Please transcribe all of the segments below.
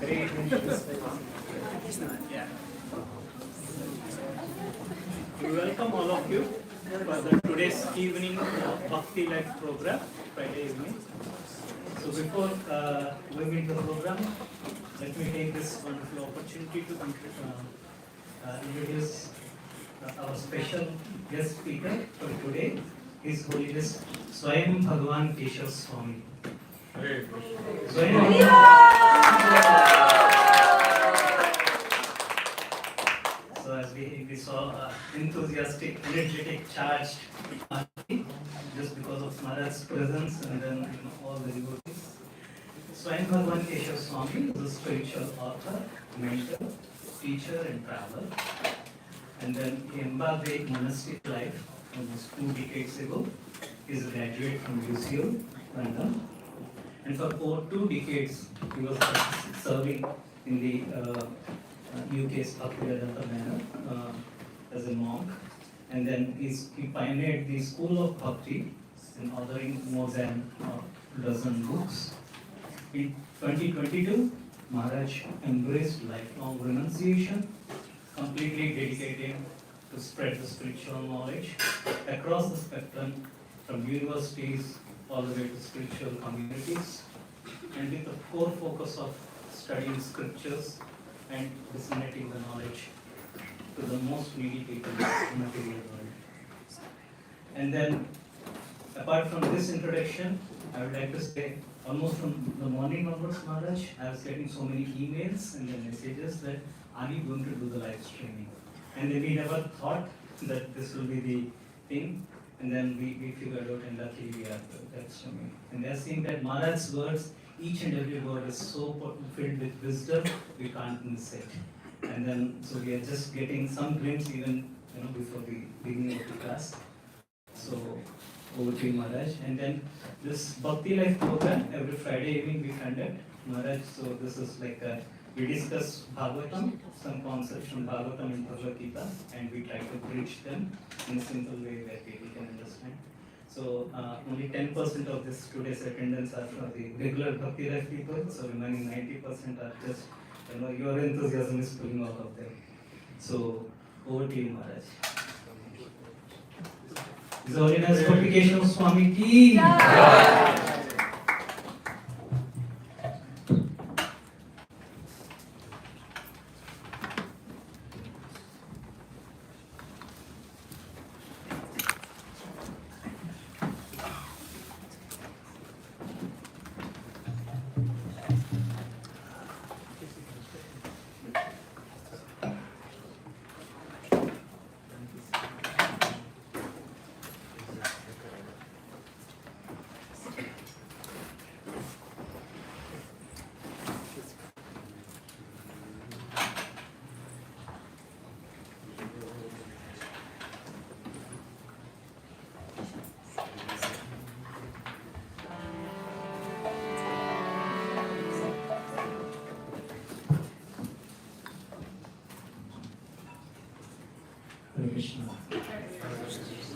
Great. Yeah. We welcome all of you for today's evening Bhakti Life program, Friday evening. So before going into the program, let me take this wonderful opportunity to introduce our special guest speaker for today, His Holiness Swami Bhagwan Keshava Swami. So as we saw enthusiastic, energetic, charged party just because of Maharaj's presence and then all the devotees. Swami Bhagwan Keshava Swami is a spiritual author, mentor, teacher and traveler. And then he embarked a monastic life almost 2 decades ago. He is a graduate from UCL, London. And for over 2 decades, he was serving in the UK's Bhakti manner as a monk. And then he pioneered the School of Bhakti in authoring more than a dozen books. In 2022, Maharaj embraced lifelong renunciation, completely dedicated to spread the spiritual knowledge across the spectrum from universities all the way to spiritual communities, and with the core focus of studying scriptures and disseminating the knowledge to the most needy people in the material world. And then, apart from this introduction, I would like to say, almost from the morning onwards, Maharaj, I was getting so many emails and then messages that, are you going to do the live streaming? And then we never thought that this will be the thing. And then we figured out, and luckily we are live streaming. And they are saying that Maharaj's words, each and every word is so filled with wisdom, we can't miss it. And then, so we are just getting some glimpse even before the beginning of the class. So, over to you, Maharaj. And then this Bhakti Life program, every Friday evening we conduct, Maharaj. So this is like we discuss Bhagavatam, some concepts from Bhagavatam and Bhagavad Gita, and we try to preach them in a simple way that people can understand. So only 10% of this today's attendance are for the regular Bhakti Life people, so remaining 90% are just, your enthusiasm is pulling out of them. So over to you, Maharaj. His Holiness Bhakti Keshava Swami ki jai.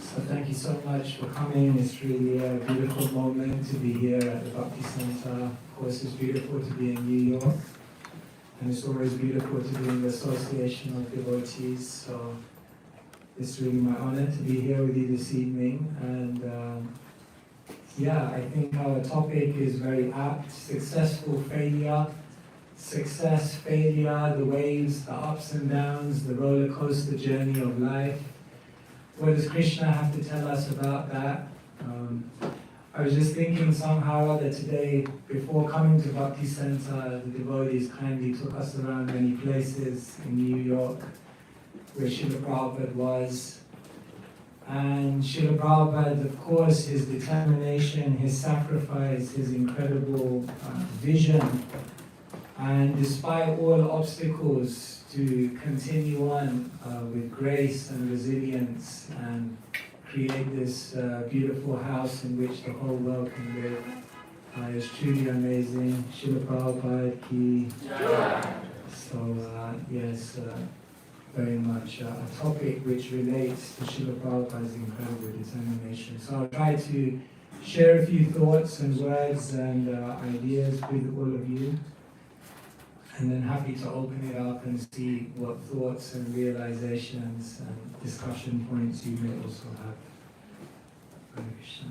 So thank you so much for coming. It's really a beautiful moment to be here at the Bhakti Center. Of course, it's beautiful to be in New York, and it's always beautiful to be in the Association of Devotees. So it's really my honor to be here with you this evening. And I think our topic is very apt: successful failure. Success, failure, the waves, the ups and downs, the roller coaster journey of life. What does Krishna have to tell us about that? I was just thinking somehow or other today, before coming to Bhakti Center, the devotees kindly took us around many places in New York where Srila Prabhupada was. And Srila Prabhupada, of course, his determination, his sacrifice, his incredible vision, and despite all obstacles, to continue on with grace and resilience and create this beautiful house in which the whole world can live is truly amazing. Srila Prabhupada ki. So yes, very much a topic which relates to Srila Prabhupada's incredible determination. So I'll try to share a few thoughts and words and ideas with all of you. and then happy to open it up and see what thoughts and realizations and discussion points you may also have. Hare Krishna.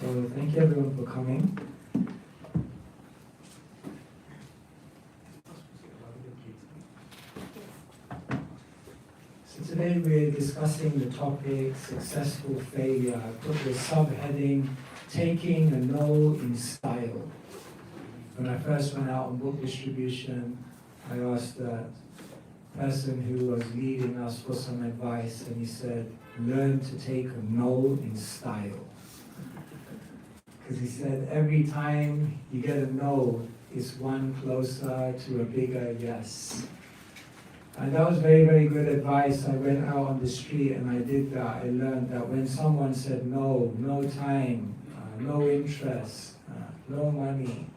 So thank you everyone for coming. So today we're discussing the topic successful failure. I put the subheading taking a no in style. When I first went out on book distribution, I asked the person who was leading us for some advice, and he said, learn to take a no in style. Because he said every time you get a no, it's one closer to a bigger yes. And that was very, very good advice. I went out on the street and I did that. I learned that when someone said no, no time, no interest, no money,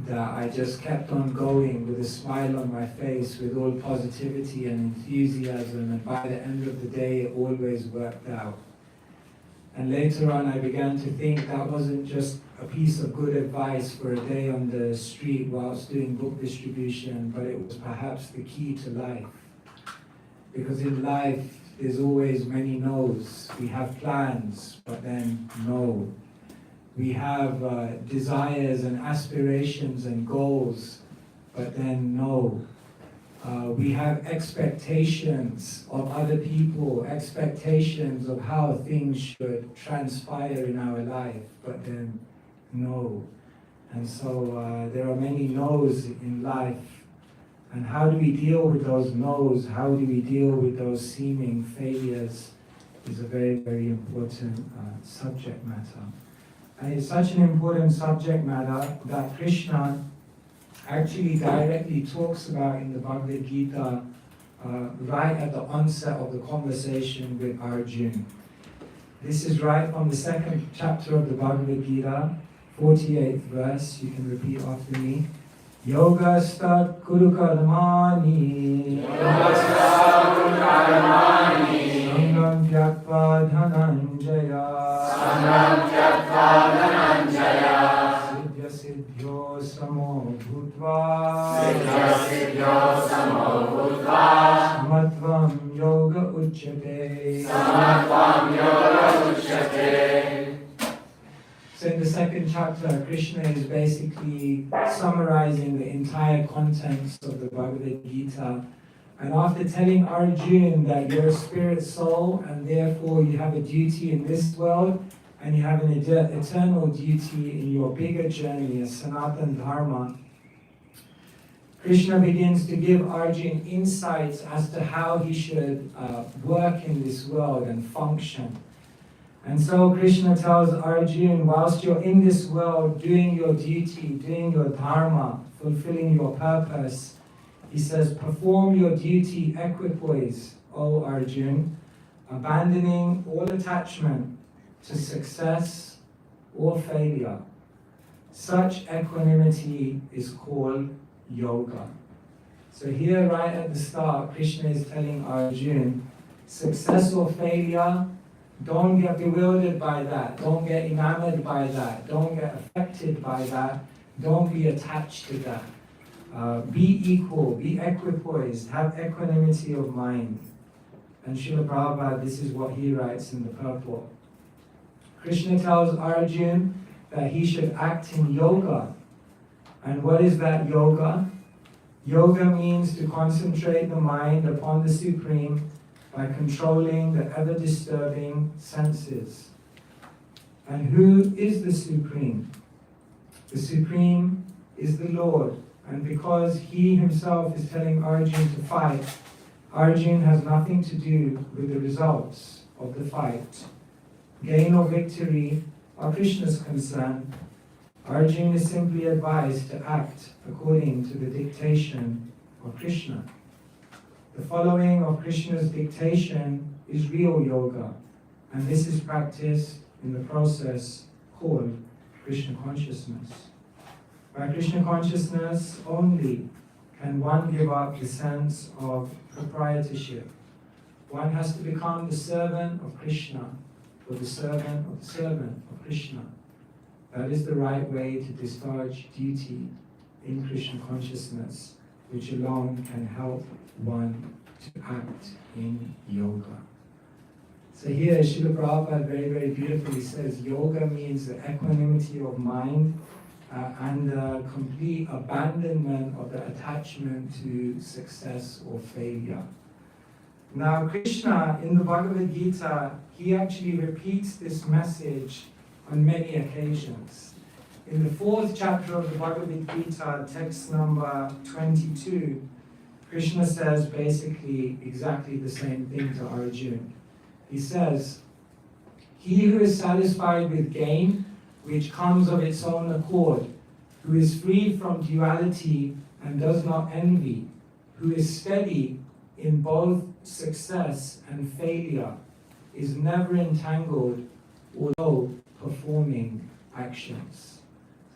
that I just kept on going with a smile on my face, with all positivity and enthusiasm, and by the end of the day it always worked out. And later on I began to think that wasn't just a piece of good advice for a day on the street whilst doing book distribution, but it was perhaps the key to life. Because in life there's always many no's. We have plans, but then no. We have desires and aspirations and goals, but then no. We have expectations of other people, expectations of how things should transpire in our life, but then no. And so there are many no's in life. And how do we deal with those no's? How do we deal with those seeming failures is a very, very important subject matter. And it's such an important subject matter that Krishna actually directly talks about in the Bhagavad Gita right at the onset of the conversation with Arjuna. This is right from the second chapter of the Bhagavad Gita, 48th verse. You can repeat after me. Yoga stat kuru karmani Sangam tyakva dhananjaya Siddhya siddhyo samo bhutva Samatvam yoga uchyate. So in the second chapter, Krishna is basically summarizing the entire contents of the Bhagavad Gita. And after telling Arjuna that you're a spirit soul and therefore you have a duty in this world and you have an eternal duty in your bigger journey as Sanatana Dharma, Krishna begins to give Arjuna insights as to how he should work in this world and function. And so Krishna tells Arjuna, whilst you're in this world doing your duty, doing your dharma, fulfilling your purpose, he says, perform your duty equipoise, O Arjuna, abandoning all attachment to success or failure. Such equanimity is called yoga. So here right at the start, Krishna is telling Arjuna, success or failure, don't get bewildered by that. Don't get enamored by that. Don't get affected by that. Don't be attached to that. Be equal, be equipoised, have equanimity of mind. And Srila Prabhupada, this is what he writes in the purport. Krishna tells Arjuna that he should act in yoga. And what is that yoga? Yoga means to concentrate the mind upon the Supreme by controlling the ever-disturbing senses. And who is the Supreme? The Supreme is the Lord. And because he himself is telling Arjuna to fight, Arjuna has nothing to do with the results of the fight. Gain or victory are Krishna's concern. Arjuna is simply advised to act according to the dictation of Krishna. The following of Krishna's dictation is real yoga, and this is practiced in the process called Krishna consciousness. By Krishna consciousness only can one give up the sense of proprietorship. One has to become the servant of Krishna, or the servant of Krishna. That is the right way to discharge duty in Krishna consciousness, which alone can help one to act in yoga. So here Srila Prabhupada very, very beautifully says yoga means the equanimity of mind and the complete abandonment of the attachment to success or failure. Now Krishna in the Bhagavad Gita, he actually repeats this message on many occasions. In the 4th chapter of the Bhagavad Gita, text number 22, Krishna says basically exactly the same thing to Arjuna. He says, he who is satisfied with gain, which comes of its own accord, who is free from duality and does not envy, who is steady in both success and failure, is never entangled, although performing actions.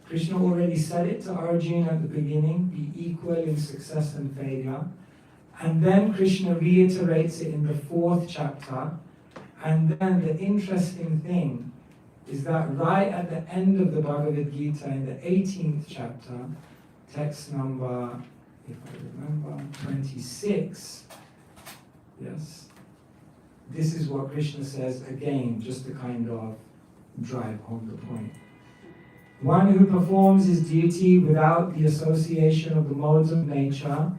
Krishna already said it to Arjuna at the beginning, be equal in success and failure. And then Krishna reiterates it in the 4th chapter. And then the interesting thing is that right at the end of the Bhagavad Gita, in the 18th chapter, text number, if I remember, 26, yes, this is what Krishna says again, just to kind of drive home the point. One who performs his duty without the association of the modes of nature,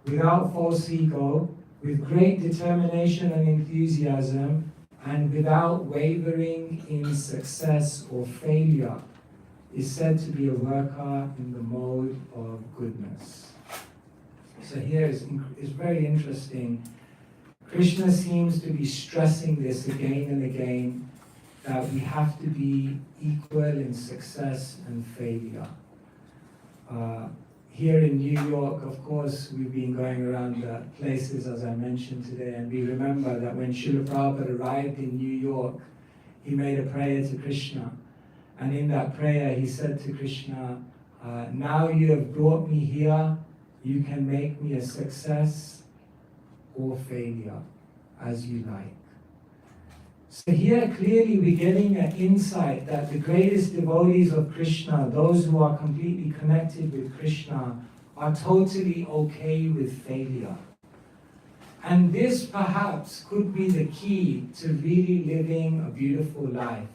without false ego, with great determination and enthusiasm, and without wavering in success or failure, is said to be a worker in the mode of goodness. So here is very interesting. Krishna seems to be stressing this again and again, that we have to be equal in success and failure. Here in New York, of course, we've been going around the places, as I mentioned today, and we remember that when Srila Prabhupada arrived in New York, he made a prayer to Krishna. And in that prayer, he said to Krishna, now you have brought me here, you can make me a success or failure, as you like. So here clearly we're getting an insight that the greatest devotees of Krishna, those who are completely connected with Krishna, are totally okay with failure. And this perhaps could be the key to really living a beautiful life.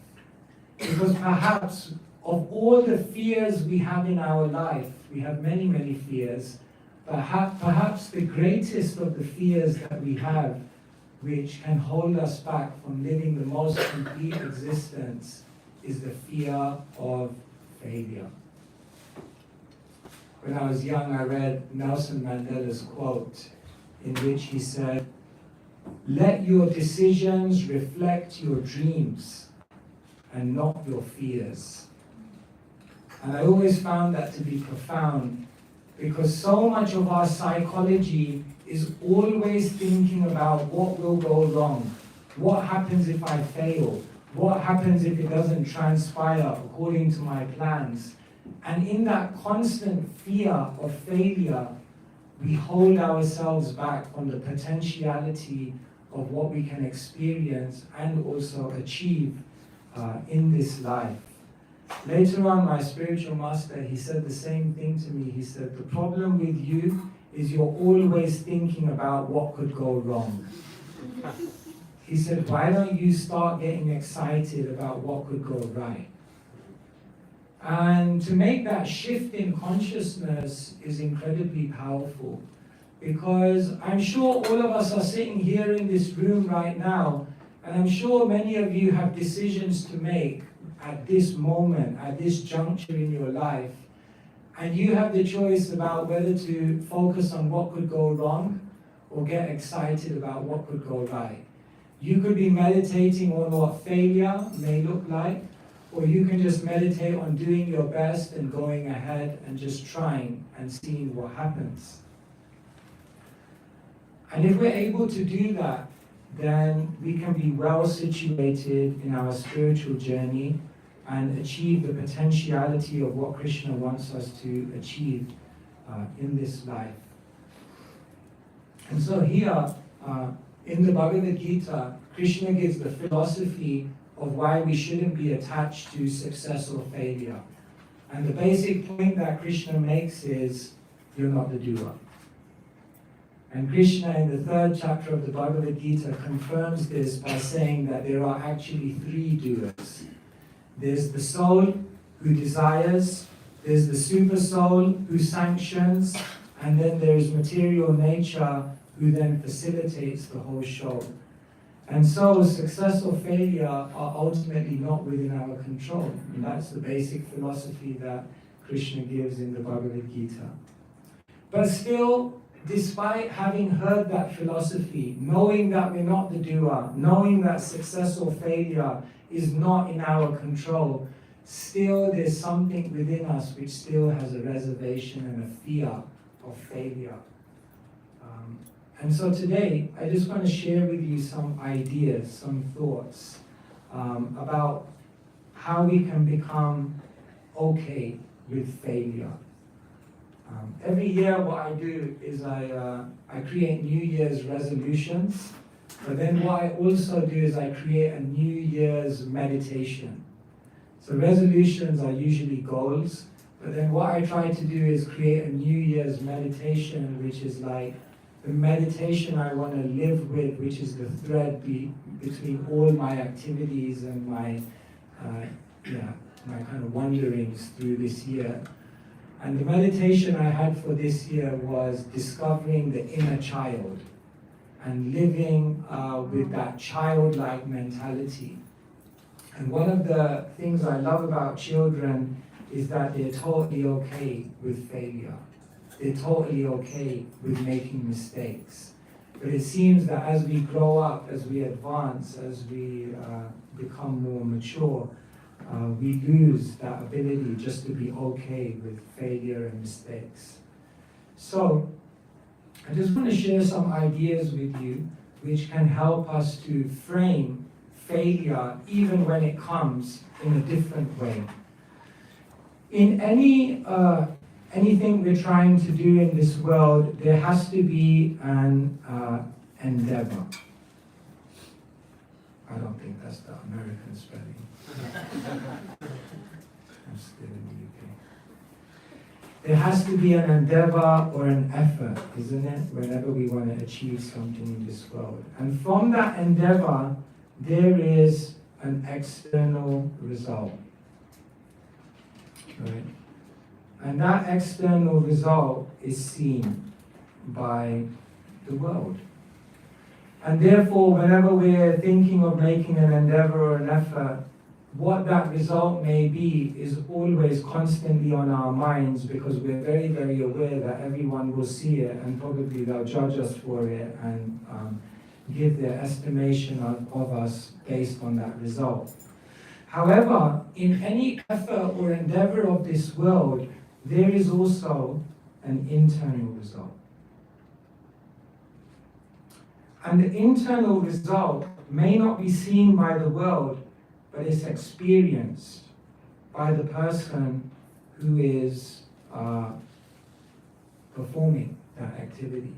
Because perhaps of all the fears we have in our life, we have many, many fears, perhaps the greatest of the fears that we have, which can hold us back from living the most complete existence, is the fear of failure. When I was young, I read Nelson Mandela's quote, in which he said, "Let your decisions reflect your dreams. and not your fears. And I always found that to be profound, because so much of our psychology is always thinking about what will go wrong. What happens if I fail? What happens if it doesn't transpire according to my plans? And in that constant fear of failure, we hold ourselves back from the potentiality of what we can experience and also achieve in this life. Later on, my spiritual master, he said the same thing to me. He said, the problem with you is you're always thinking about what could go wrong. He said, why don't you start getting excited about what could go right? And to make that shift in consciousness is incredibly powerful, because I'm sure all of us are sitting here in this room right now, and I'm sure many of you have decisions to make at this moment, at this juncture in your life, and you have the choice about whether to focus on what could go wrong or get excited about what could go right. You could be meditating on what failure may look like, or you can just meditate on doing your best and going ahead and just trying and seeing what happens. And if we're able to do that, then we can be well situated in our spiritual journey and achieve the potentiality of what Krishna wants us to achieve in this life. And so here, in the Bhagavad Gita, Krishna gives the philosophy of why we shouldn't be attached to success or failure. And the basic point that Krishna makes is, you're not the doer. And Krishna in the 3rd chapter of the Bhagavad Gita confirms this by saying that there are actually 3 doers. There's the soul who desires, there's the super soul who sanctions, and then there's material nature who then facilitates the whole show. And so success or failure are ultimately not within our control. And that's the basic philosophy that Krishna gives in the Bhagavad Gita. But still, despite having heard that philosophy, knowing that we're not the doer, knowing that success or failure is not in our control, still there's something within us which still has a reservation and a fear of failure. And so today, I just want to share with you some ideas, some thoughts about how we can become okay with failure. Every year what I do is I create New Year's resolutions, but then what I also do is I create a New Year's meditation. So resolutions are usually goals, but then what I try to do is create a New Year's meditation, which is like the meditation I want to live with, which is the thread between all my activities and my kind of wanderings through this year. And the meditation I had for this year was discovering the inner child and living with that childlike mentality. And one of the things I love about children is that they're totally okay with failure. They're totally okay with making mistakes. But it seems that as we grow up, as we advance, as we become more mature, we lose that ability just to be okay with failure and mistakes. So, I just want to share some ideas with you which can help us to frame failure even when it comes in a different way. In anything we're trying to do in this world, there has to be an endeavor. I don't think that's the American spelling. I'm still in the UK. There has to be an endeavor or an effort, isn't it, whenever we want to achieve something in this world. And from that endeavor, there is an external result. Right? And that external result is seen by the world. And therefore, whenever we're thinking of making an endeavor or an effort, what that result may be is always constantly on our minds, because we're very, very aware that everyone will see it and probably they'll judge us for it and give their estimation of us based on that result. However, in any effort or endeavor of this world, there is also an internal result. And the internal result may not be seen by the world, but it's experienced by the person who is performing that activity.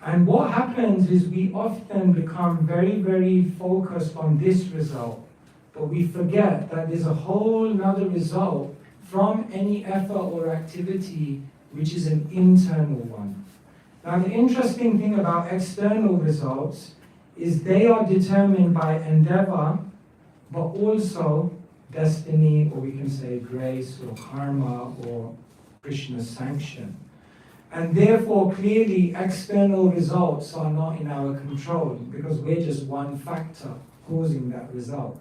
And what happens is we often become very, very focused on this result, but we forget that there's a whole other result from any effort or activity, which is an internal one. Now, the interesting thing about external results is they are determined by endeavor, but also destiny, or we can say grace or karma or Krishna's sanction. And therefore, clearly, external results are not in our control because we're just one factor causing that result.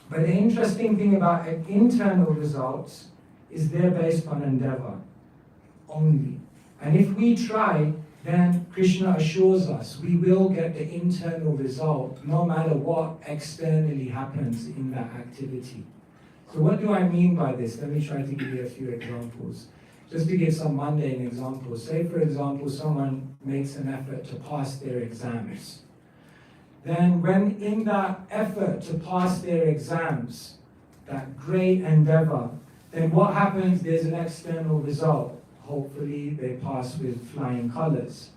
But the interesting thing about internal results is they're based on endeavor only. And if we try, then Krishna assures us we will get the internal result no matter what externally happens in that activity. So what do I mean by this? Let me try to give you a few examples. Just to give some mundane examples. Say, for example, someone makes an effort to pass their exams. Then when in that effort to pass their exams, that great endeavor, then what happens? There's an external result. Hopefully they pass with flying colors.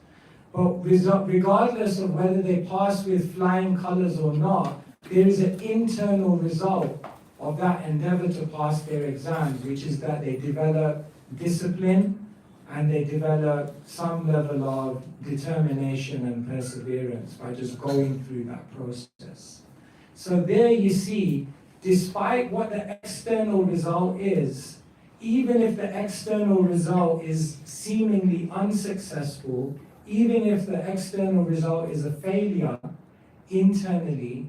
But regardless of whether they pass with flying colors or not, there is an internal result of that endeavor to pass their exams, which is that they develop discipline and they develop some level of determination and perseverance by just going through that process. So there you see, despite what the external result is, even if the external result is seemingly unsuccessful, even if the external result is a failure, internally,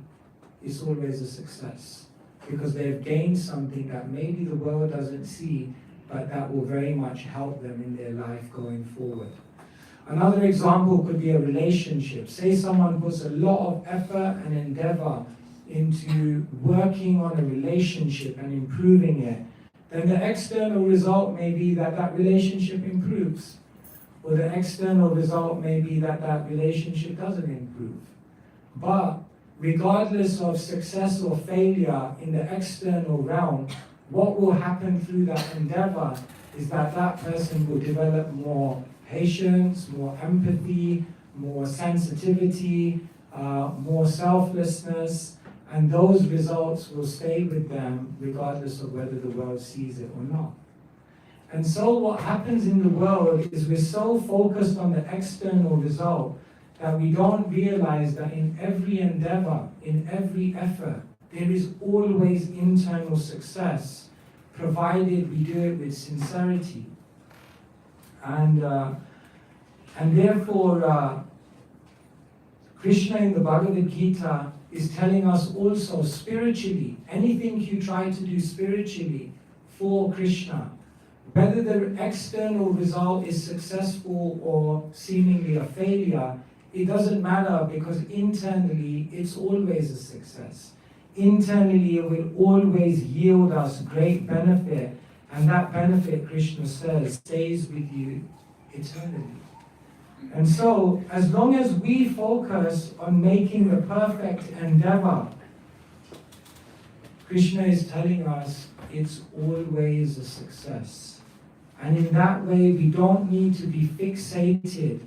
it's always a success. Because they've gained something that maybe the world doesn't see, but that will very much help them in their life going forward. Another example could be a relationship. Say someone puts a lot of effort and endeavor into working on a relationship and improving it, then the external result may be that that relationship improves. Or the external result may be that that relationship doesn't improve. But regardless of success or failure in the external realm, what will happen through that endeavor is that that person will develop more patience, more empathy, more sensitivity, more selflessness, and those results will stay with them regardless of whether the world sees it or not. And so what happens in the world is we're so focused on the external result that we don't realize that in every endeavor, in every effort, there is always internal success, provided we do it with sincerity. And therefore, Krishna in the Bhagavad Gita is telling us also spiritually, anything you try to do spiritually for Krishna, whether the external result is successful or seemingly a failure, it doesn't matter because internally it's always a success. Internally it will always yield us great benefit, and that benefit, Krishna says, stays with you eternally. And so, as long as we focus on making the perfect endeavor, Krishna is telling us it's always a success. And in that way, we don't need to be fixated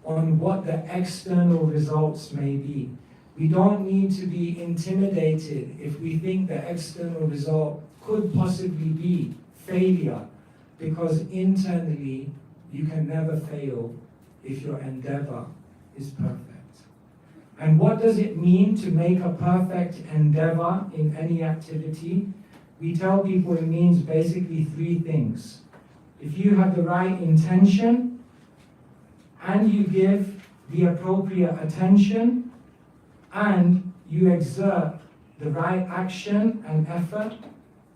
on what the external results may be. We don't need to be intimidated if we think the external result could possibly be failure, because internally you can never fail if your endeavor is perfect. And what does it mean to make a perfect endeavor in any activity? We tell people it means basically three things. If you have the right intention and you give the appropriate attention and you exert the right action and effort,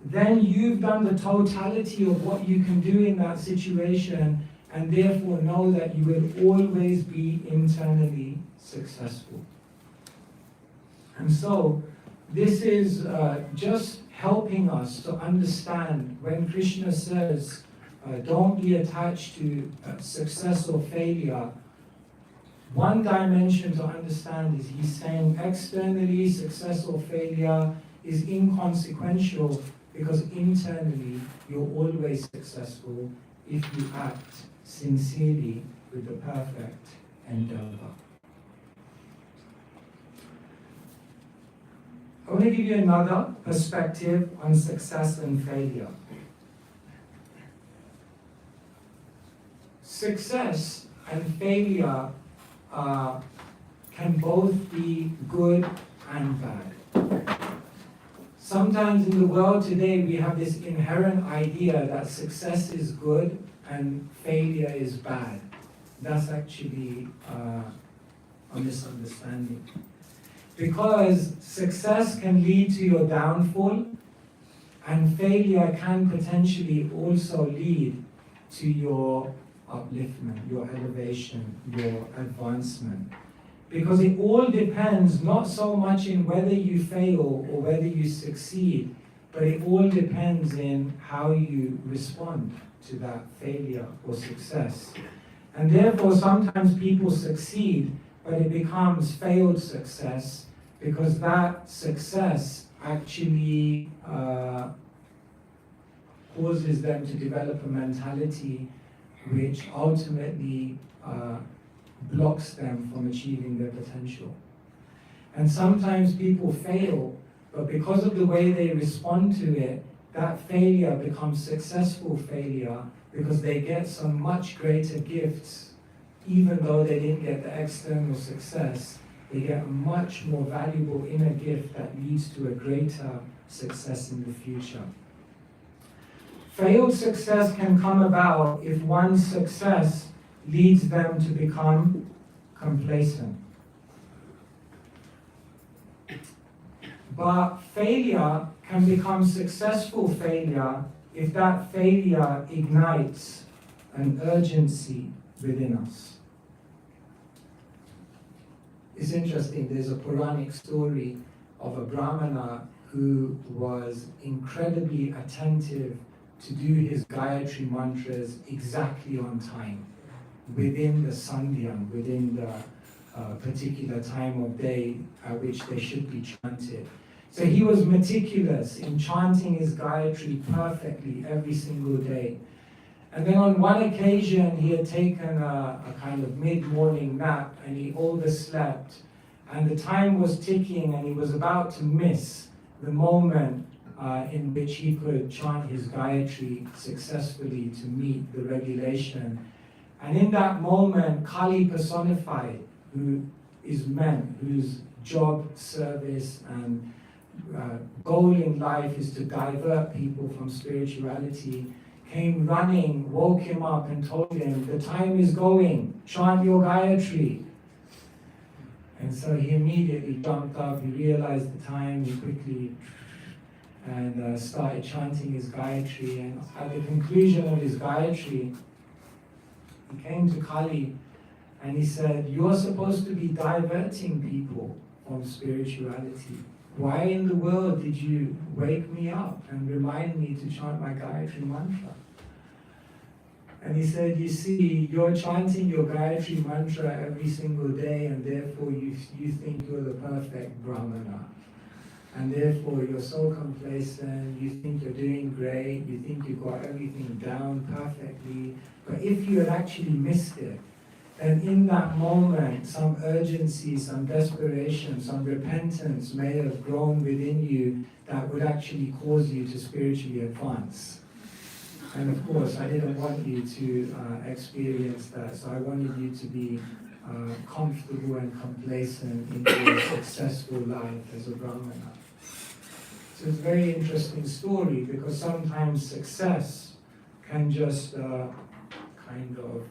then you've done the totality of what you can do in that situation, and therefore know that you will always be internally successful. And so, this is just helping us to understand when Krishna says, don't be attached to success or failure. One dimension to understand is he's saying externally success or failure is inconsequential because internally you're always successful if you act sincerely with the perfect endeavor. I want to give you another perspective on success and failure. Success and failure can both be good and bad. Sometimes in the world today we have this inherent idea that success is good and failure is bad. That's actually a misunderstanding. Because success can lead to your downfall, and failure can potentially also lead to your upliftment, your elevation, your advancement. Because it all depends not so much in whether you fail or whether you succeed, but it all depends in how you respond to that failure or success. And therefore sometimes people succeed, but it becomes failed success because that success actually causes them to develop a mentality which ultimately blocks them from achieving their potential. And sometimes people fail, but because of the way they respond to it, that failure becomes successful failure because they get some much greater gifts. Even though they didn't get the external success, they get a much more valuable inner gift that leads to a greater success in the future. Failed success can come about if one's success leads them to become complacent. But failure can become successful failure if that failure ignites an urgency within us. It's interesting, there's a Puranic story of a Brahmana who was incredibly attentive to do his Gayatri mantras exactly on time, within the sandhyam, within the particular time of day at which they should be chanted. So he was meticulous in chanting his Gayatri perfectly every single day. And then on one occasion, he had taken a kind of mid-morning nap and he overslept. And the time was ticking and he was about to miss the moment in which he could chant his Gayatri successfully to meet the regulation. And in that moment, Kali personified, who is men, whose job, service, and goal in life is to divert people from spirituality, came running, woke him up and told him, the time is going, chant your Gayatri. And so he immediately jumped up, he realized the time, he quickly and started chanting his Gayatri. And at the conclusion of his Gayatri, he came to Kali and he said, you're supposed to be diverting people from spirituality. Why in the world did you wake me up and remind me to chant my Gayatri mantra? And he said, you see, you're chanting your Gayatri mantra every single day, and therefore you think you're the perfect Brahmana. And therefore you're so complacent, you think you're doing great, you think you've got everything down perfectly. But if you had actually missed it, then in that moment, some urgency, some desperation, some repentance may have grown within you that would actually cause you to spiritually advance. And of course, I didn't want you to experience that, so I wanted you to be comfortable and complacent in your successful life as a Brahmana. So it's a very interesting story because sometimes success can just kind of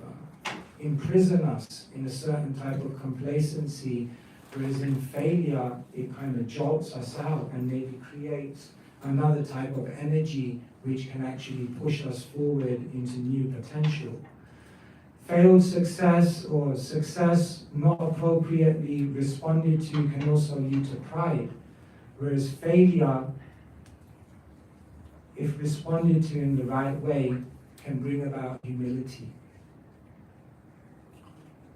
imprison us in a certain type of complacency, whereas in failure, it kind of jolts us out and maybe creates another type of energy which can actually push us forward into new potential. Failed success or success not appropriately responded to can also lead to pride, Whereas failure, if responded to in the right way, can bring about humility.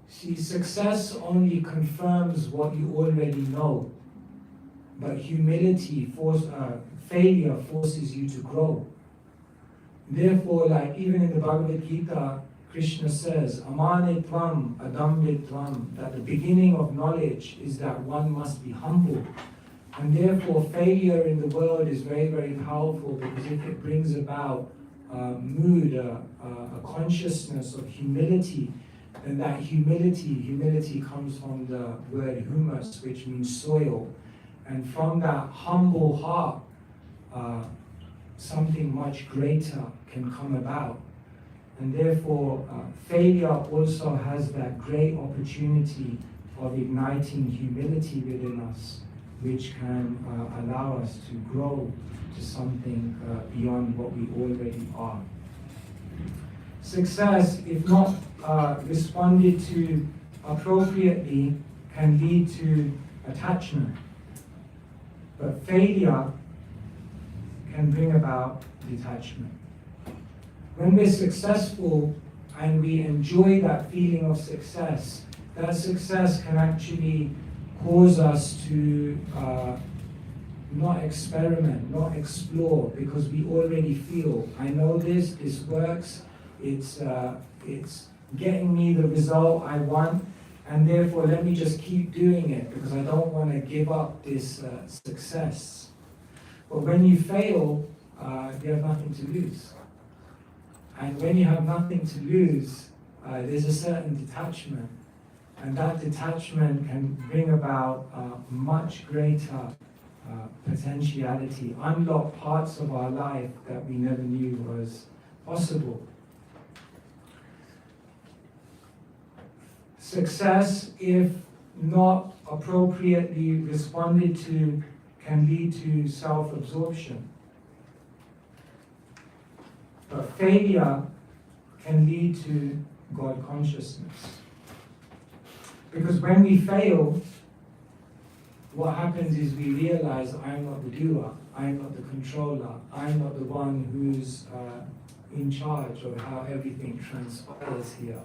See, success only confirms what you already know, but failure forces you to grow. Therefore, like even in the Bhagavad Gita, Krishna says, Amanitvam, Adambitvam, that the beginning of knowledge is that one must be humble. And therefore, failure in the world is very, very powerful, because if it brings about a mood, a consciousness of humility, then that humility comes from the word humus, which means soil. And from that humble heart, something much greater can come about. And therefore, failure also has that great opportunity of igniting humility within us, which can allow us to grow to something beyond what we already are. Success, if not responded to appropriately, can lead to attachment. But failure can bring about detachment. When we're successful and we enjoy that feeling of success, that success can actually cause us to not experiment, not explore, because we already feel, I know this works, it's getting me the result I want, and therefore let me just keep doing it because I don't want to give up this success. But when you fail, you have nothing to lose. And when you have nothing to lose, there's a certain detachment. And that detachment can bring about much greater potentiality, unlock parts of our life that we never knew was possible. Success, if not appropriately responded to, can lead to self-absorption. But failure can lead to God consciousness. Because when we fail, what happens is we realize I'm not the doer, I'm not the controller, I'm not the one who's in charge of how everything transpires here.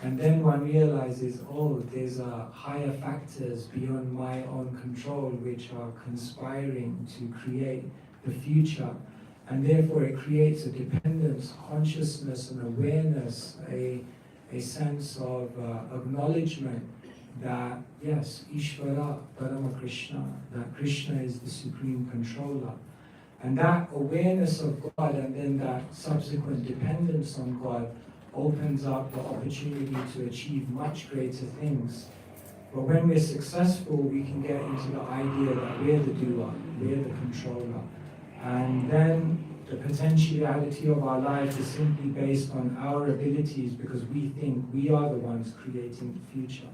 And then one realizes, oh, there's higher factors beyond my own control which are conspiring to create the future. And therefore it creates a dependence, consciousness and awareness, a sense of acknowledgement that, yes, Ishvara, Parama Krishna, that Krishna is the supreme controller. And that awareness of God and then that subsequent dependence on God opens up the opportunity to achieve much greater things. But when we're successful, we can get into the idea that we're the doer, we're the controller. And then the potentiality of our life is simply based on our abilities because we think we are the ones creating the future.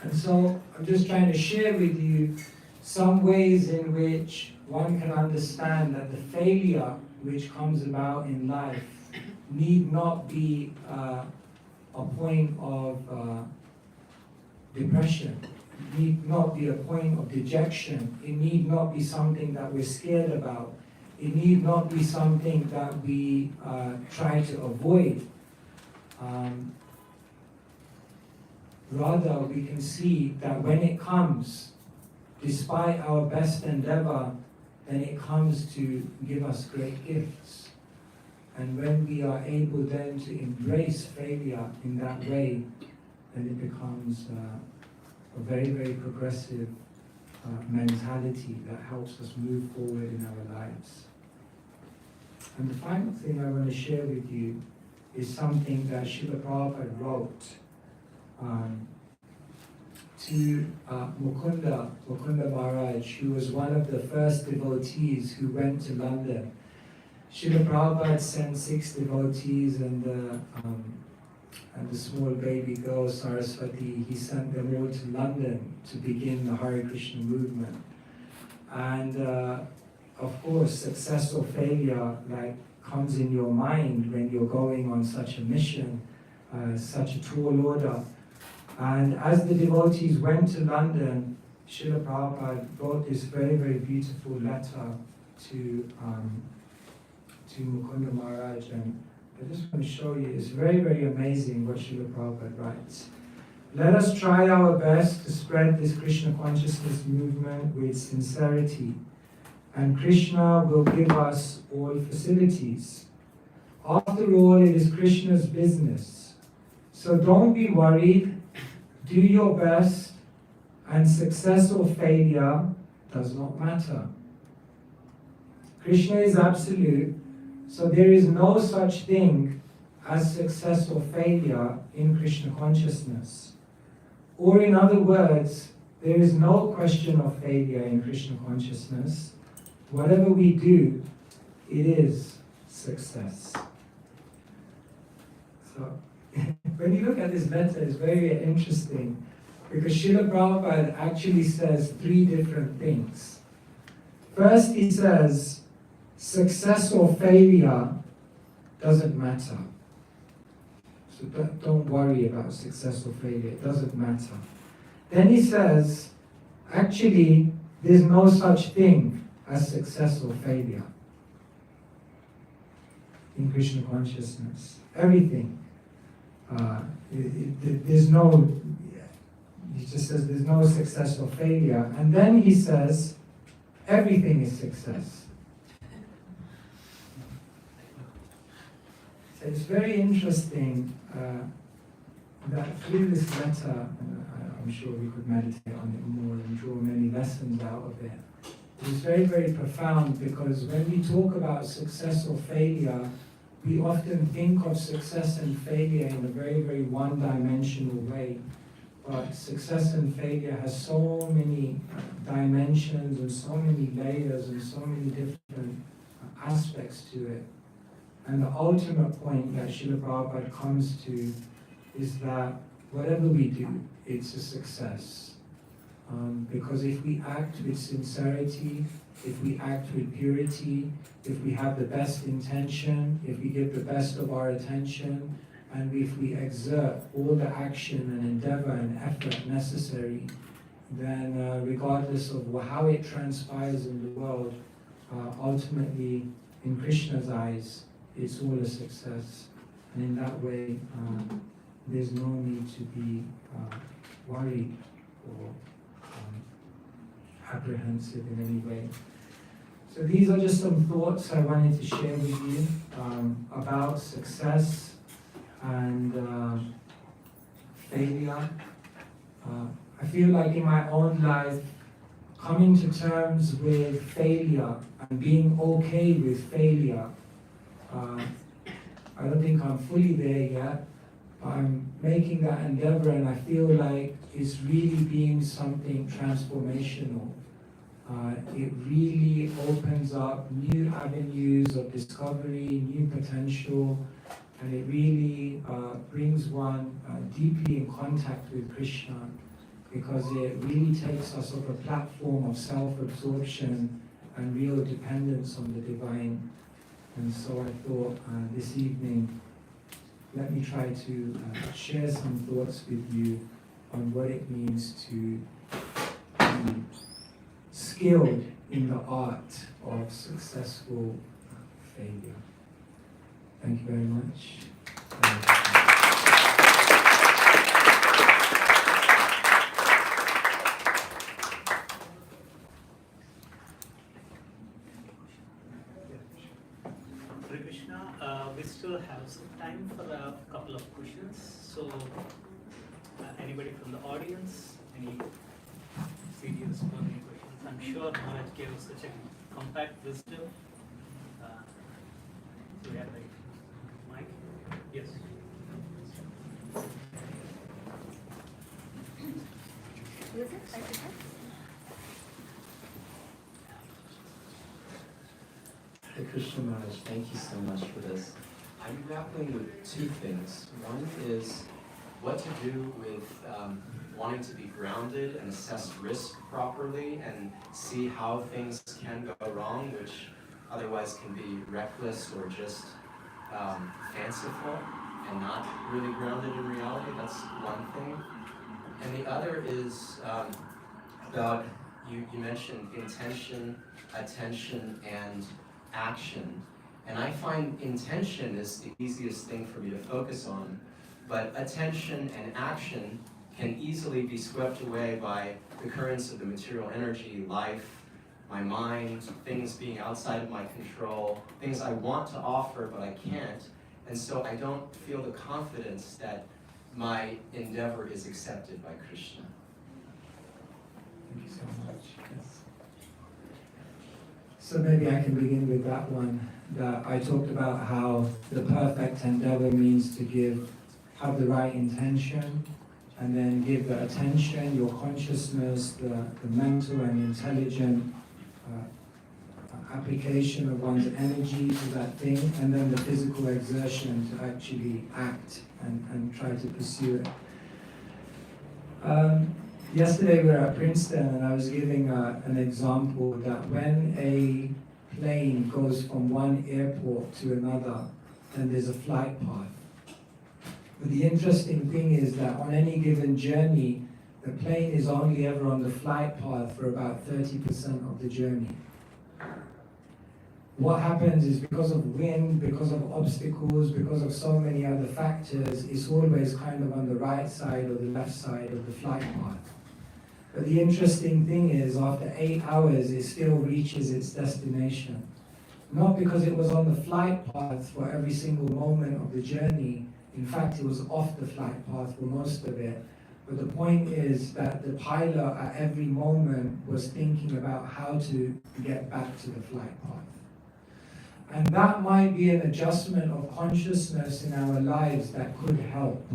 And so I'm just trying to share with you some ways in which one can understand that the failure which comes about in life need not be a point of depression. It need not be a point of dejection. It need not be something that we're scared about. It need not be something that we try to avoid. Rather, we can see that when it comes, despite our best endeavor, then it comes to give us great gifts. And when we are able then to embrace failure in that way, then it becomes a very, very progressive mentality that helps us move forward in our lives. And the final thing I want to share with you is something that Srila Prabhupada wrote to Mukunda Maharaj, who was one of the first devotees who went to London. Srila Prabhupada sent 6 devotees and the small baby girl Saraswati, he sent them all to London to begin the Hare Krishna movement. And of course, success or failure comes in your mind when you're going on such a mission, such a tall order. And as the devotees went to London, Srila Prabhupada wrote this very, very beautiful letter to Mukunda Maharaj, and I just want to show you, it's very, very amazing what Srila Prabhupada writes. Let us try our best to spread this Krishna consciousness movement with sincerity, and Krishna will give us all facilities. After all, it is Krishna's business. So don't be worried, do your best, and success or failure does not matter. Krishna is absolute, so there is no such thing as success or failure in Krishna consciousness. Or in other words, there is no question of failure in Krishna consciousness. Whatever we do, it is success. So, when you look at this letter, it's very interesting because Srila Prabhupada actually says three different things. First, he says, success or failure doesn't matter. So don't worry about success or failure, it doesn't matter. Then he says, actually, there's no such thing as success or failure in Krishna consciousness. Everything. There's no, he just says there's no success or failure. And then he says, everything is success. So it's very interesting that through this letter, and I'm sure we could meditate on it more and draw many lessons out of it. It's very, very profound because when we talk about success or failure, we often think of success and failure in a very, very one-dimensional way. But success and failure has so many dimensions and so many layers and so many different aspects to it. And the ultimate point that Srila Prabhupada comes to is that whatever we do, it's a success. Because if we act with sincerity, if we act with purity, if we have the best intention, if we give the best of our attention, and if we exert all the action and endeavor and effort necessary, then regardless of how it transpires in the world, ultimately, in Krishna's eyes, it's all a success. And in that way, there's no need to be worried or apprehensive in any way. So these are just some thoughts I wanted to share with you about success and failure. I feel like in my own life, coming to terms with failure and being okay with failure, I don't think I'm fully there yet. I'm making that endeavor and I feel like it's really being something transformational. It really opens up new avenues of discovery, new potential, and it really brings one deeply in contact with Krishna, because it really takes us off a platform of self-absorption and real dependence on the divine. And so I thought this evening, let me try to share some thoughts with you on what it means to be skilled in the art of successful failure. Thank you very much. Hare Krishna, we still have some time for a couple of questions. So, anybody from the audience, any serious burning questions? I'm sure Maharaj gave us such a compact wisdom. So we have like Mike? Yes. Hare Krishna Maharaj, thank you so much for this. I'm grappling with two things. One is what to do with wanting to be grounded and assess risk properly and see how things can go wrong, which otherwise can be reckless or just fanciful and not really grounded in reality. That's one thing. And the other is about, you mentioned intention, attention, and action. And I find intention is the easiest thing for me to focus on, but attention and action can easily be swept away by the currents of the material energy, life, my mind, things being outside of my control, things I want to offer but I can't, and so I don't feel the confidence that my endeavor is accepted by Krishna. Thank you so much. Yes. So maybe I can begin with that one, that I talked about how the perfect endeavor means to have the right intention, and then give the attention, your consciousness, the mental and intelligent application of one's energy to that thing, and then the physical exertion to actually act and try to pursue it. Yesterday we were at Princeton, and I was giving an example that when a plane goes from one airport to another, then there's a flight path. But the interesting thing is that on any given journey, the plane is only ever on the flight path for about 30% of the journey. What happens is, because of wind, because of obstacles, because of so many other factors, it's always kind of on the right side or the left side of the flight path. But the interesting thing is, after 8 hours, it still reaches its destination. Not because it was on the flight path for every single moment of the journey. In fact, it was off the flight path for most of it. But the point is that the pilot at every moment was thinking about how to get back to the flight path. And that might be an adjustment of consciousness in our lives that could help.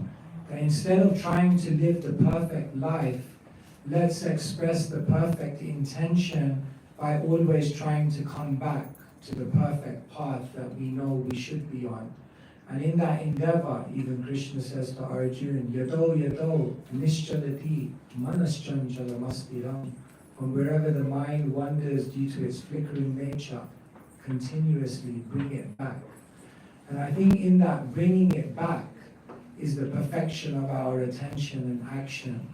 That instead of trying to live the perfect life, let's express the perfect intention by always trying to come back to the perfect path that we know we should be on. And in that endeavor, even Krishna says to Arjuna, Yado yado nischalati manaschanchalamastirami. From wherever the mind wanders due to its flickering nature, continuously bring it back. And I think in that bringing it back is the perfection of our attention and action.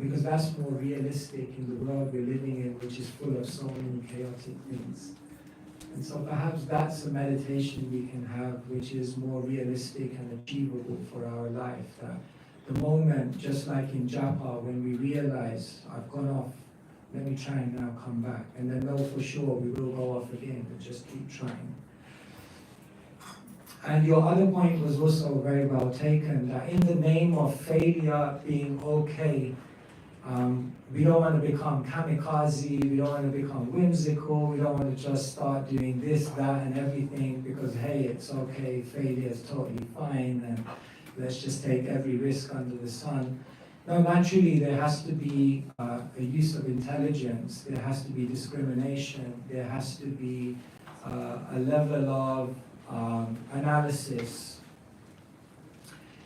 Because that's more realistic in the world we're living in, which is full of so many chaotic things. And so perhaps that's a meditation we can have, which is more realistic and achievable for our life. That the moment, just like in japa, when we realize, I've gone off, let me try and now come back. And then know for sure we will go off again, but just keep trying. And your other point was also very well taken, that in the name of failure being okay, we don't want to become kamikaze, we don't want to become whimsical, we don't want to just start doing this, that, and everything because, hey, it's okay, failure is totally fine, and let's just take every risk under the sun. No, naturally, there has to be a use of intelligence, there has to be discrimination, there has to be a level of analysis.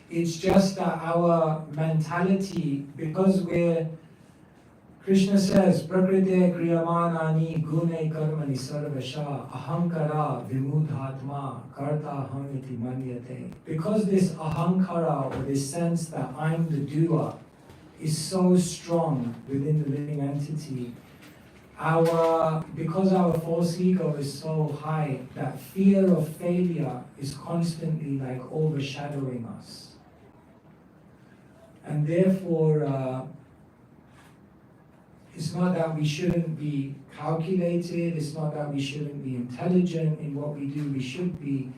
It's just that our mentality, because Krishna says, Prakrite kriyamanani gune karmani sarvasha ahankara vimudhatma karta hamiti manyate. Because this ahankara, or this sense that I'm the doer, is so strong within the living entity, because our false ego is so high, that fear of failure is constantly like overshadowing us. And therefore, it's not that we shouldn't be calculated, it's not that we shouldn't be intelligent in what we do, we should be,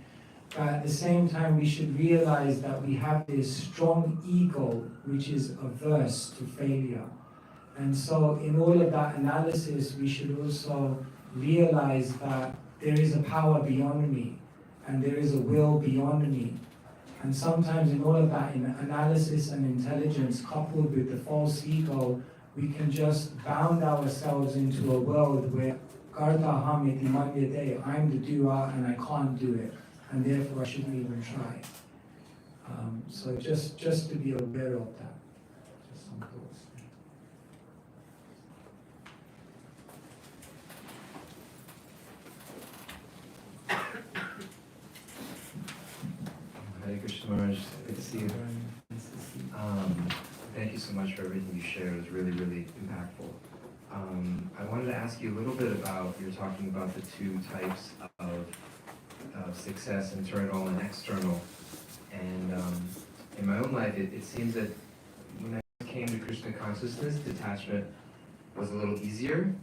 but at the same time we should realize that we have this strong ego which is averse to failure. And so in all of that analysis, we should also realize that there is a power beyond me, and there is a will beyond me. And sometimes in all of that analysis and intelligence, coupled with the false ego, we can just bound ourselves into a world where karta hamiti manyate, I'm the doer and I can't do it, and therefore I shouldn't even try. So just to be aware of that. Just some thoughts. Hare Krishna Maharaj, good to see you. Thank you you so much for everything you shared. It was really, really impactful. I wanted to ask you a little bit about, you're talking about the two types of success, internal and external. And in my own life, it seems that when I came to Krishna consciousness, detachment was a little easier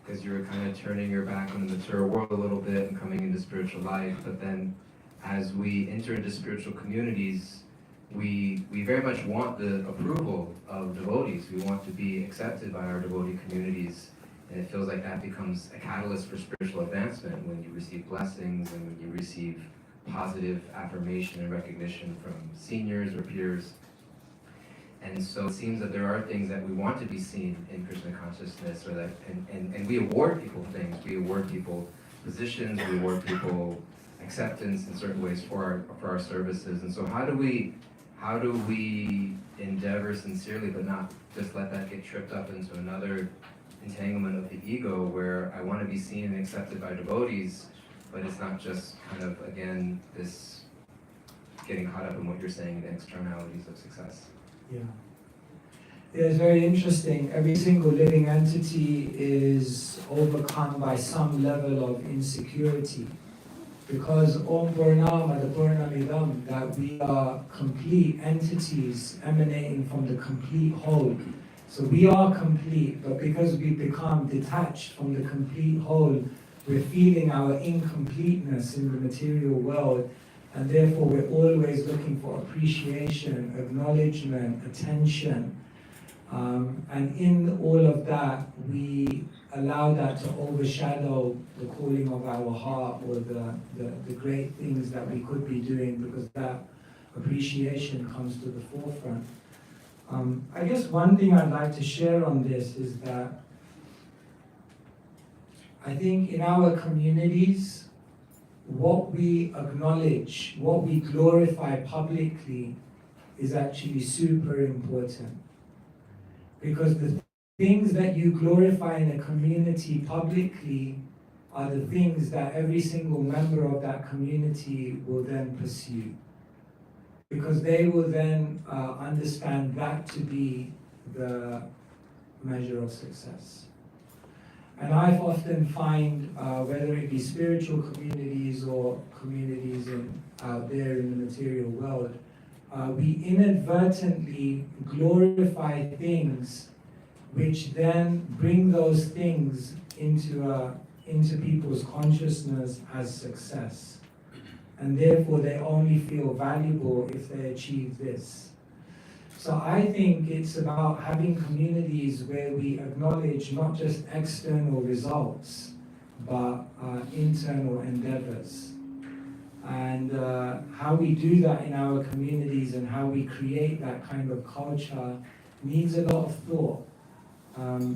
because you were kind of turning your back on the material world a little bit and coming into spiritual life. But then as we enter into spiritual communities, we very much want the approval of devotees. We want to be accepted by our devotee communities. And it feels like that becomes a catalyst for spiritual advancement when you receive blessings and when you receive positive affirmation and recognition from seniors or peers. And so it seems that there are things that we want to be seen in Krishna consciousness, or that, and we award people things. We award people positions, we award people acceptance in certain ways for our services. And so how do we endeavor sincerely, but not just let that get tripped up into another entanglement of the ego, where I want to be seen and accepted by devotees, but it's not just kind of, again, this getting caught up in what you're saying, the externalities of success. Yeah. It's very interesting. Every single living entity is overcome by some level of insecurity. Because Om Purnamada Purnamidam, that we are complete entities emanating from the complete whole. So we are complete, but because we become detached from the complete whole, we're feeling our incompleteness in the material world, and therefore we're always looking for appreciation, acknowledgement, attention. And in all of that, we allow that to overshadow the calling of our heart, or the great things that we could be doing, because that appreciation comes to the forefront. I guess one thing I'd like to share on this is that I think in our communities, what we acknowledge, what we glorify publicly is actually super important. Because the things that you glorify in a community publicly are the things that every single member of that community will then pursue. Because they will then understand that to be the measure of success. And I've often find, whether it be spiritual communities or communities out there in the material world, we inadvertently glorify things which then bring those things into people's consciousness as success. And therefore they only feel valuable if they achieve this. So I think it's about having communities where we acknowledge not just external results, but internal endeavors. And how we do that in our communities and how we create that kind of culture needs a lot of thought.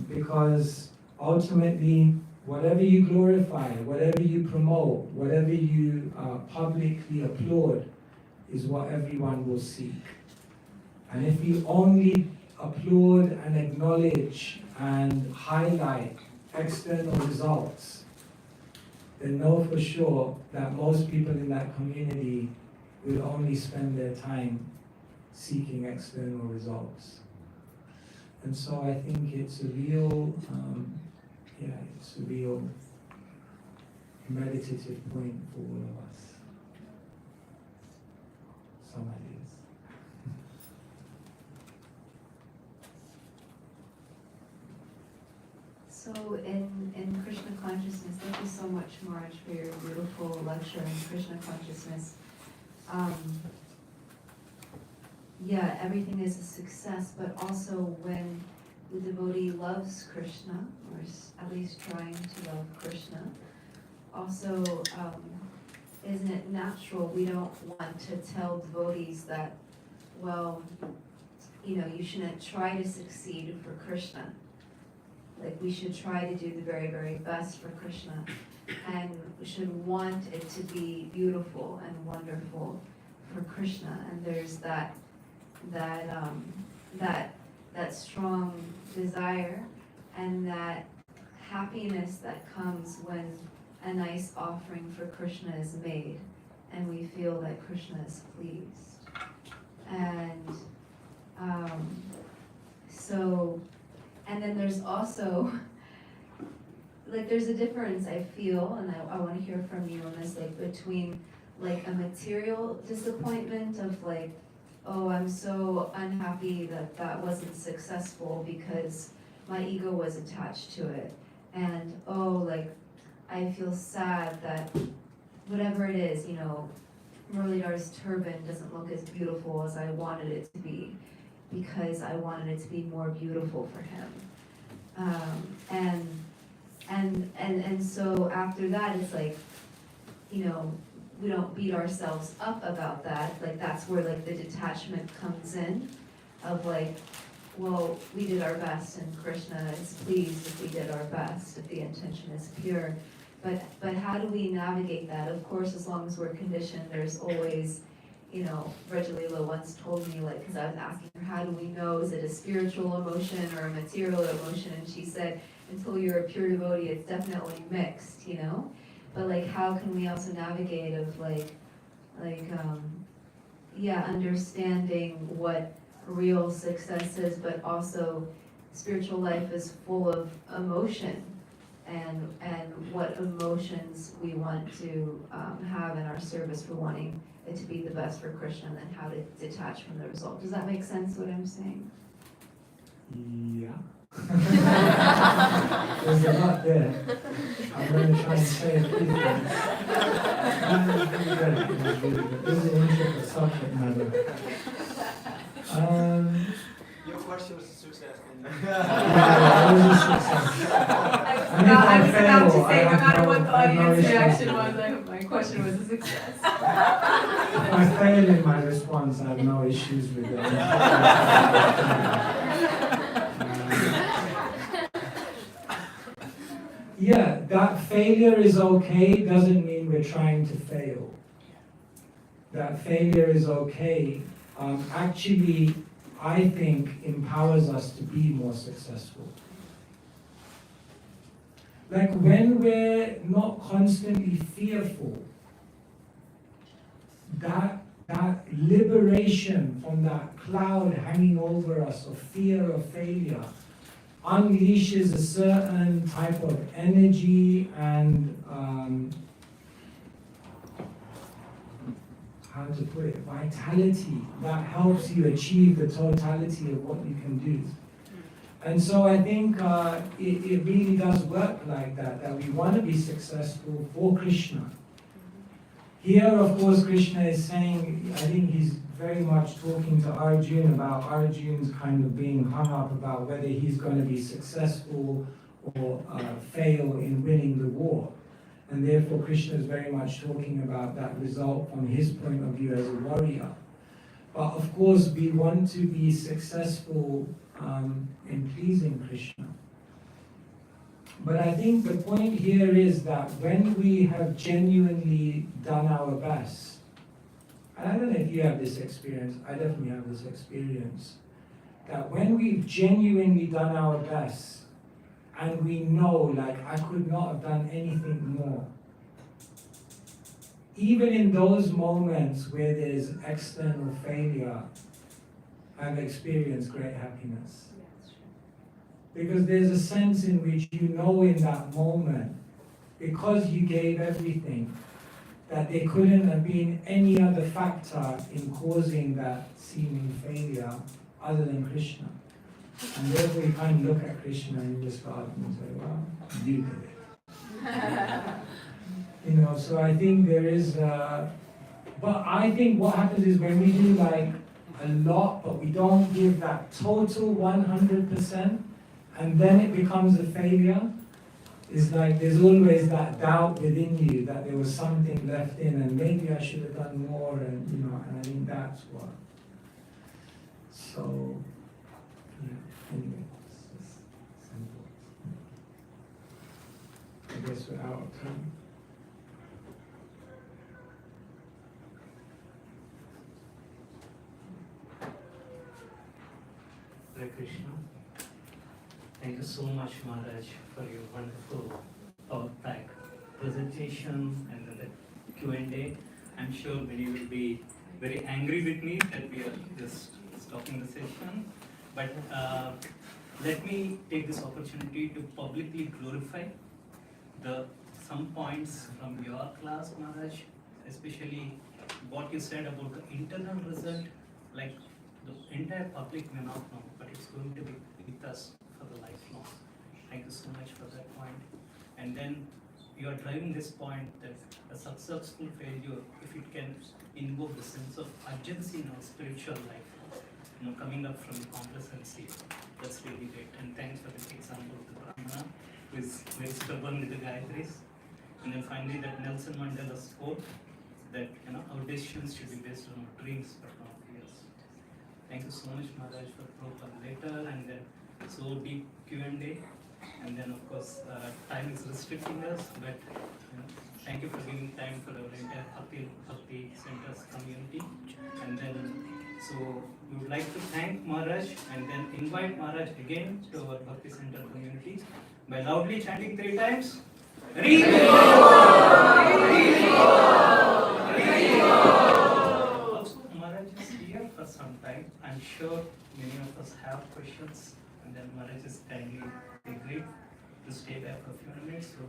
Because ultimately, whatever you glorify, whatever you promote, whatever you publicly applaud, is what everyone will seek. And if you only applaud and acknowledge and highlight external results, then know for sure that most people in that community will only spend their time seeking external results. And so I think it's a real, it's a real meditative point for all of us. Some ideas. So in Krishna consciousness, thank you so much, Marge, for your beautiful lecture in Krishna consciousness. Yeah, everything is a success, but also when the devotee loves Krishna, or is at least trying to love Krishna, also, isn't it natural, we don't want to tell devotees that, well, you shouldn't try to succeed for Krishna. Like, we should try to do the very, very best for Krishna, and we should want it to be beautiful and wonderful for Krishna. And there's that strong desire and that happiness that comes when a nice offering for Krishna is made, and we feel that Krishna is pleased. And So, and then there's also, like, there's a difference I feel, and I want to hear from you on this, like, between like a material disappointment of like, oh, I'm so unhappy that that wasn't successful because my ego was attached to it. And oh, like, I feel sad that whatever it is, you know, Muralidar's turban doesn't look as beautiful as I wanted it to be because I wanted it to be more beautiful for him. And so after that, it's like, you know, we don't beat ourselves up about that. Like, that's where like the detachment comes in of like, well, we did our best and Krishna is pleased if we did our best, if the intention is pure. But how do we navigate that? Of course, as long as we're conditioned, there's always, you know, Rejalila once told me, like, because I was asking her, how do we know, is it a spiritual emotion or a material emotion? And she said, until you're a pure devotee, it's definitely mixed, you know? But like, how can we also navigate of understanding what real success is, but also spiritual life is full of emotion, and what emotions we want to have in our service for wanting it to be the best for Krishna, and then how to detach from the result. Does that make sense what I'm saying? Yeah. There's a lot there. I'm going to try and say a few things. This is an intricate subject matter. Your question was a success. Yeah, it was a success. I was about to say, no matter what the I have no audience issue. reaction was, my question was a success. If I fail in my response, I have no issues with it. Yeah, that failure is okay doesn't mean we're trying to fail. That failure is okay. Actually, I think empowers us to be more successful. Like when we're not constantly fearful, that liberation from that cloud hanging over us of fear of failure unleashes a certain type of energy and how to put it, vitality that helps you achieve the totality of what you can do. And so I think it really does work like that, that we want to be successful for Krishna. Here, of course, Krishna is saying, I think he's very much talking to Arjuna about Arjun's kind of being hung up about whether he's going to be successful or fail in winning the war. And therefore, Krishna is very much talking about that result from his point of view as a warrior. But of course, we want to be successful in pleasing Krishna. But I think the point here is that when we have genuinely done our best, and I don't know if you have this experience, I definitely have this experience, that when we've genuinely done our best, and we know, like, I could not have done anything more, even in those moments where there's external failure, I've experienced great happiness. Because there's a sense in which you know in that moment, because you gave everything, that there couldn't have been any other factor in causing that seeming failure other than Krishna. And therefore you kind of look at Krishna and you just start and say, well, you did it. You know, so I think there is, but I think what happens is when we do like a lot, but we don't give that total 100%, and then it becomes a failure, it's like there's always that doubt within you that there was something left in and maybe I should have done more, and you know, and I think that's what. So, yeah, anyway, it's just simple. I guess we're out of time. Hare Krishna. Thank you so much, Maharaj, for your wonderful power-packed presentation and then the Q&A. I'm sure many will be very angry with me that we are just stopping the session. But let me take this opportunity to publicly glorify some points from your class, Maharaj, especially what you said about the internal result. Like the entire public may not know, but it's going to be with us for the lifelong. Thank you so much for that point. And then you are driving this point that a successful failure, if it can invoke the sense of urgency in our spiritual life, coming up from the complacency, that's really great. And thanks for the example of the Brahmana, who is very stubborn with the Gayatris. And then finally, that Nelson Mandela quote that our decisions should be based on our dreams but not fears. Thank you so much, Maharaj, for the proper letter and then so deep Q&A. And then, of course, time is restricting us, but thank you for giving time for our entire Bhakti Center's community. And then, so we would like to thank Maharaj and then invite Maharaj again to our Bhakti Center community by loudly chanting 3 times. Also, Maharaj is here for some time. I'm sure many of us have questions, and then Maharaj is kindly agreed to stay there for a few minutes. So